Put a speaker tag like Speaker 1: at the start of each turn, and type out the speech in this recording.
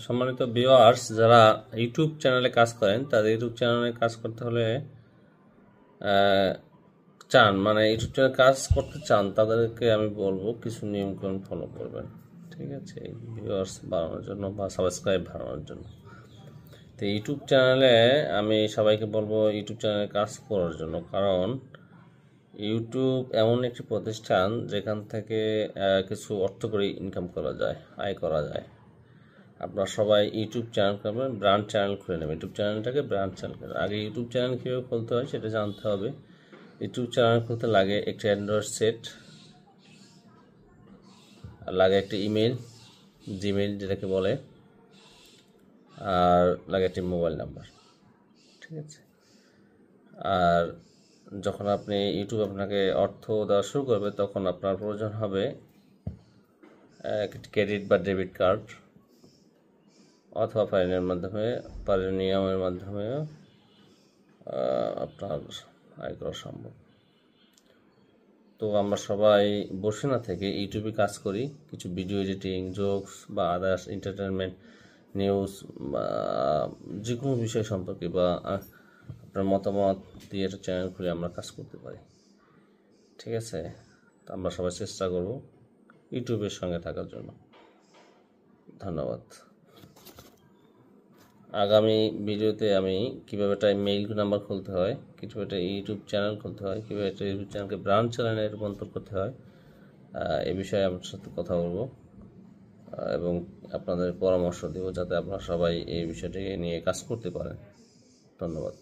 Speaker 1: সম্মানিত ভিউয়ার্স, যারা ইউটিউব চ্যানেলে কাজ করেন তাদের ইউটিউব চ্যানেলে কাজ করতে হলে চান মানে ইউটিউব চ্যানেলে কাজ করতে চান তাদেরকে আমি বলবো কিছু নিয়মকানুন ফলো করবেন। ঠিক আছে, ভিউয়ার্স বাড়ানোর জন্য বা সাবস্ক্রাইব বাড়ানোর জন্য। তো ইউটিউব চ্যানেলে আমি সবাইকে বলবো ইউটিউব চ্যানেলে কাজ করার জন্য, কারণ ইউটিউব এমন একটি প্রতিষ্ঠান যেখান থেকে কিছু অর্থ করে ইনকাম করা যায়, আয় করা যায়। আপনারা সবাই ইউটিউব চ্যানেল করবেন, ব্র্যান্ড চ্যানেল খুলে নেবেন। ইউটিউব চ্যানেলটাকে ব্র্যান্ড চ্যানেল করেন। আগে ইউটিউব চ্যানেল কীভাবে খুলতে হয় সেটা জানতে হবে। ইউটিউব চ্যানেল খুলতে লাগে একটি অ্যান্ড্রয়েড সেট, আর লাগে একটি ইমেল, জিমেইল যেটাকে বলে, আর লাগে একটি মোবাইল নাম্বার। ঠিক আছে, আর যখন আপনি ইউটিউব আপনাকে অর্থ দেওয়া শুরু করবে তখন আপনার প্রয়োজন হবে একটি ক্রেডিট বা ডেবিট কার্ড অথবা পারিনিয়মের মাধ্যমে আপনার আয় করা সম্ভব। তো আমরা সবাই বসে না থেকে ইউটিউবে কাজ করি, কিছু ভিডিও এডিটিং, জোকস বা আদার্স এন্টারটেনমেন্ট, নিউজ বা যে কোনো বিষয় সম্পর্কে বা আপনার মতামত দিয়ে একটা চ্যানেল খুলে আমরা কাজ করতে পারি। ঠিক আছে, তো আমরা সবাই চেষ্টা করব ইউটিউবের সঙ্গে থাকার জন্য। ধন্যবাদ। আগামী ভিডিওতে আমি কীভাবে একটা মেইল নাম্বার খুলতে হয়, কীভাবে একটা ইউটিউব চ্যানেল খুলতে হয়, কীভাবে একটা ইউটিউব চ্যানেলকে ব্র্যান্ড চ্যানেলে রূপান্তর করতে হয়, এ বিষয়ে আপনার সাথে কথা বলবো এবং আপনাদের পরামর্শ দেব যাতে আপনারা সবাই এই বিষয়টি নিয়ে কাজ করতে পারেন। ধন্যবাদ।